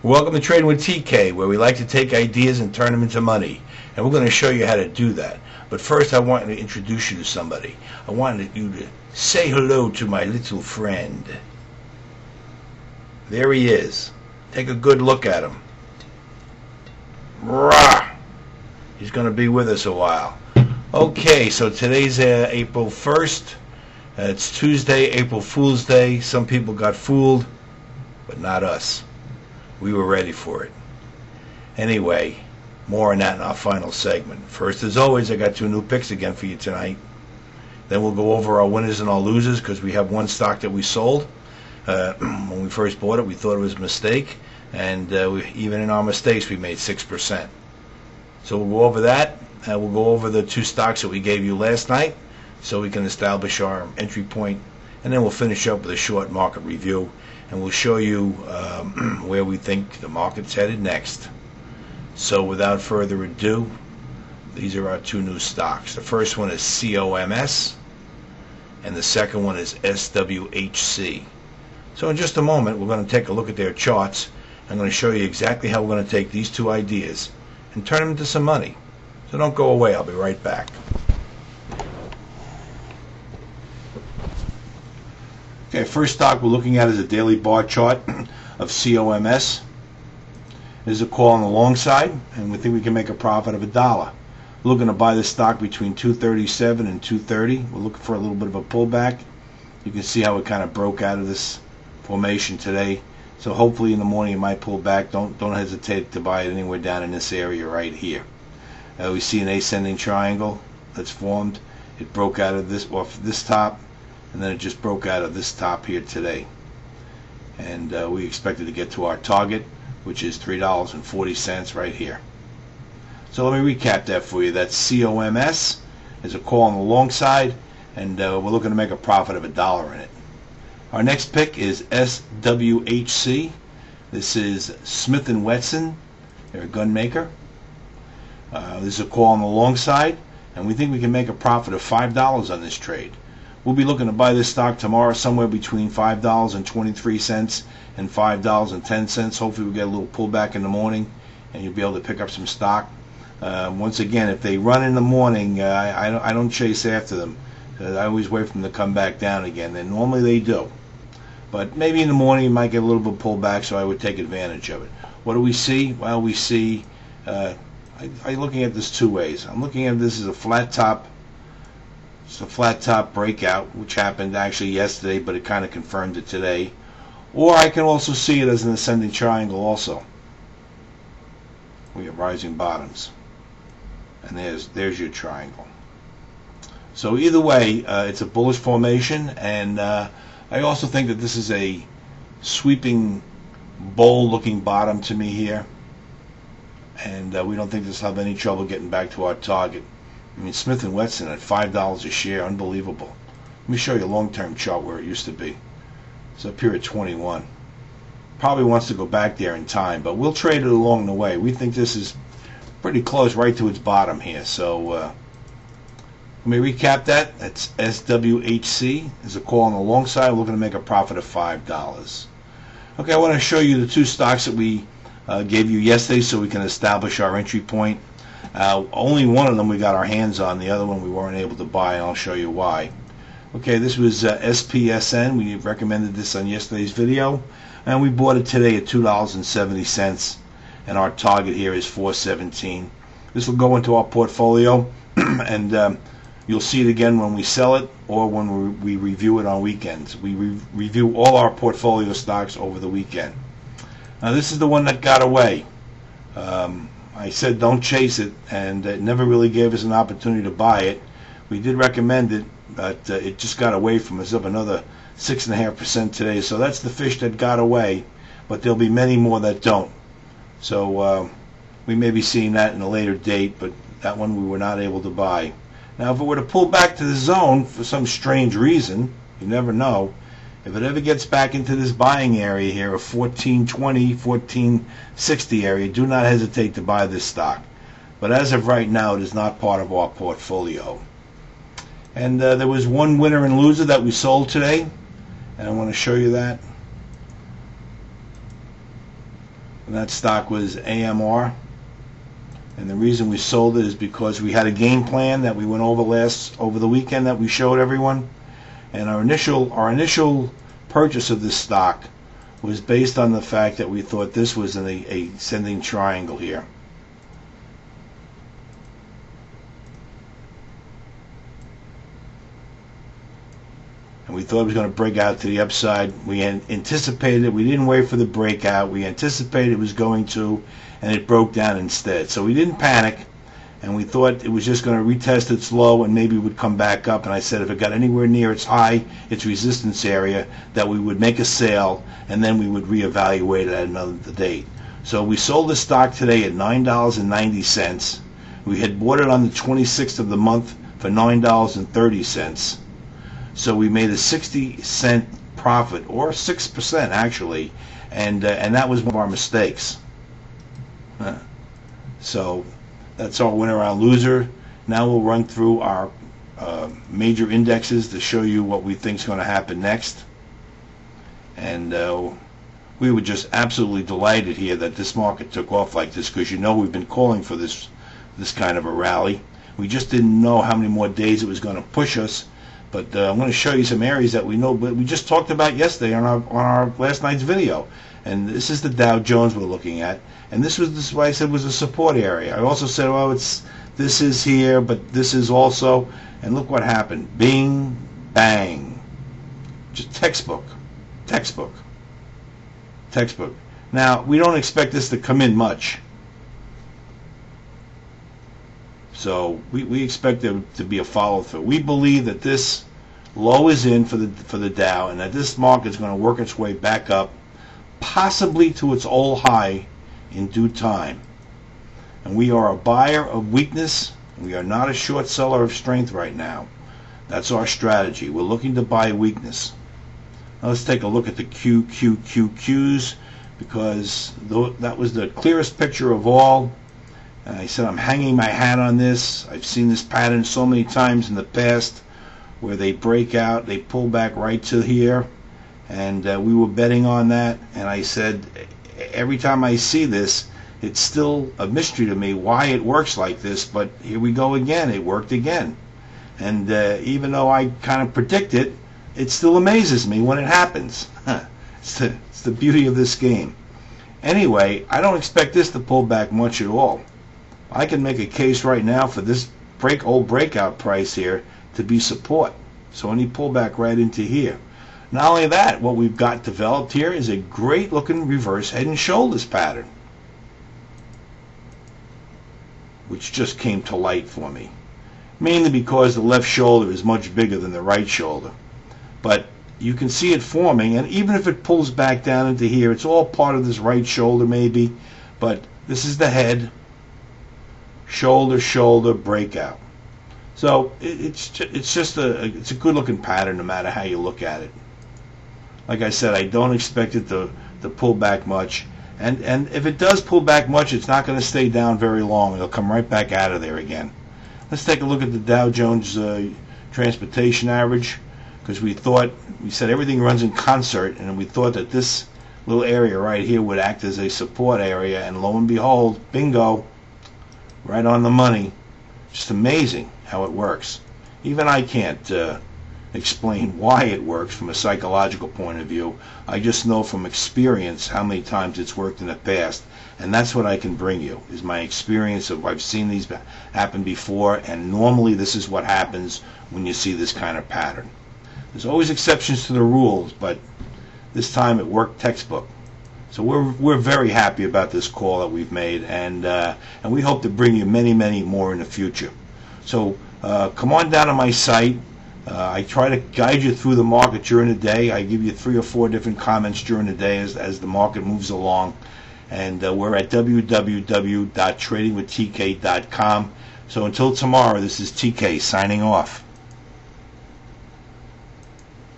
Welcome to Trading with TK, where we like to take ideas and turn them into money. And we're going to show you how to do that. But first, I want to introduce you to somebody. I wanted you to say hello to my little friend. There he is. Take a good look at him. Rah! He's going to be with us a while. Okay, so today's April 1st. It's Tuesday, April Fool's Day. Some people got fooled, but not us. We were ready for it. Anyway, more on that in our final segment. First, as always, I got two new picks again for you tonight. Then we'll go over our winners and our losers, because we have one stock that we sold. When we first bought it, we thought it was a mistake, and even in our mistakes, we made 6%. So we'll go over that. We'll go over the two stocks that we gave you last night, so we can establish our entry point, and then we'll finish up with a short market review, and we'll show you where we think the market's headed next. So without further ado, these are our two new stocks. The first one is COMS, and the second one is SWHC. So in just a moment, we're going to take a look at their charts. I'm going to show you exactly how we're going to take these two ideas and turn them into some money. So don't go away. I'll be right back. Okay, first stock we're looking at is a daily bar chart of COMS. There's a call on the long side, and we think we can make a profit of $1. We're looking to buy this stock between 237 and 230. We're looking for a little bit of a pullback. You can see how it kind of broke out of this formation today. So hopefully in the morning it might pull back. Don't hesitate to buy it anywhere down in this area right here. We see an ascending triangle that's formed. It broke out of this off this top, and then it just broke out of this top here today. And we expected to get to our target, which is $3.40 right here. So let me recap that for you. That's COMS. There's a call on the long side, and we're looking to make a profit of $1 in it. Our next pick is SWHC. This is Smith & Wesson. They're a gun maker. This is a call on the long side, and we think we can make a profit of $5 on this trade. We'll be looking to buy this stock tomorrow somewhere between $5.23 and $5.10. Hopefully we'll get a little pullback in the morning, and you'll be able to pick up some stock. Once again, if they run in the morning, I don't chase after them. I always wait for them to come back down again, and normally they do. But maybe in the morning you might get a little bit of pullback, so I would take advantage of it. What do we see? Well, we see, I'm looking at this two ways. I'm looking at this as a flat top. It's a flat top breakout, which happened actually yesterday, but it kind of confirmed it today. Or I can also see it as an ascending triangle also. We have rising bottoms. And there's your triangle. So either way, it's a bullish formation, and I also think that this is a sweeping bowl-looking bottom to me here. And we don't think this will have any trouble getting back to our target. I mean, Smith & Wesson at $5 a share, unbelievable. Let me show you a long-term chart where it used to be. It's up here at 21. Probably wants to go back there in time, but we'll trade it along the way. We think this is pretty close right to its bottom here. So let me recap that. That's SWHC. There's a call on the long side. We're looking to make a profit of $5. Okay, I want to show you the two stocks that we gave you yesterday so we can establish our entry point. Only one of them we got our hands on. The other one we weren't able to buy, and I'll show you why. Okay, this was SPSN. We recommended this on yesterday's video, and we bought it today at $2.70, and our target here is $4.17. This will go into our portfolio, and you'll see it again when we sell it or when we review it on weekends. We review all our portfolio stocks over the weekend. Now this is the one that got away. I said don't chase it, and it never really gave us an opportunity to buy it. We did recommend it, but it just got away from us, up another 6.5% today. So that's the fish that got away, but there'll be many more that don't. So we may be seeing that in a later date, but that one we were not able to buy. Now if it were to pull back to the zone for some strange reason, you never know, if it ever gets back into this buying area here of 1420, 1460 area, do not hesitate to buy this stock. But as of right now, it is not part of our portfolio. And there was one winner and loser that we sold today, and I want to show you that. And that stock was AMR. And the reason we sold it is because we had a game plan that we went over over the weekend that we showed everyone. And our initial purchase of this stock was based on the fact that we thought this was in a ascending triangle here. And we thought it was going to break out to the upside. We anticipated it. We didn't wait for the breakout. We anticipated it was going to, and it broke down instead. So we didn't panic, and we thought it was just going to retest its low and maybe would come back up. And I said if it got anywhere near its high, its resistance area, that we would make a sale, and then we would reevaluate it at another date. So we sold the stock today at $9.90. We had bought it on the 26th of the month for $9.30. So we made a 60-cent profit, or 6% actually, and that was one of our mistakes. So that's our winner, our loser. Now we'll run through our major indexes to show you what we think is going to happen next. And we were just absolutely delighted here that this market took off like this, because we've been calling for this kind of a rally. We just didn't know how many more days it was going to push us. But I'm going to show you some areas that we know, but we just talked about yesterday on our last night's video. And this is the Dow Jones we're looking at. And this is what I said was a support area. I also said, well, this is here, but this is also. And look what happened. Bing, bang. Just textbook. Now, we don't expect this to come in much. So we expect there to be a follow-through. We believe that this low is in for the Dow, and that this market is going to work its way back up, possibly to its old high in due time. And we are a buyer of weakness. We are not a short seller of strength right now. That's our strategy. We're looking to buy weakness. Now let's take a look at the QQQQs, because that was the clearest picture of all. And I said I'm hanging my hat on this. I've seen this pattern so many times in the past where they break out, they pull back right to here, and we were betting on that. And I said every time I see this, it's still a mystery to me why it works like this, but here we go again. It worked again. And even though I kind of predict it, it still amazes me when it happens. It's the beauty of this game. Anyway, I don't expect this to pull back much at all. I can make a case right now for this old breakout price here to be support. So any pullback right into here. Not only that, what we've got developed here is a great looking reverse head and shoulders pattern, which just came to light for me. Mainly because the left shoulder is much bigger than the right shoulder. But you can see it forming, and even if it pulls back down into here, it's all part of this right shoulder maybe, but this is the head, shoulder breakout. So it's a good looking pattern no matter how you look at it. Like I said, I don't expect it to pull back much, and if it does pull back much, it's not going to stay down very long. It'll come right back out of there again. Let's take a look at the Dow Jones transportation average, because we said everything runs in concert, and we thought that this little area right here would act as a support area, and lo and behold, bingo, right on the money. Just amazing how it works. Even I can't explain why it works from a psychological point of view. I just know from experience how many times it's worked in the past, and that's what I can bring you, is my experience of I've seen these happen before, and normally this is what happens when you see this kind of pattern. There's always exceptions to the rules, but this time it worked textbook. So we're very happy about this call that we've made, and we hope to bring you many more in the future. So come on down to my site. I try to guide you through the market during the day. I give you 3 or 4 different comments during the day as the market moves along. And we're at www.tradingwithtk.com. So until tomorrow, this is TK signing off.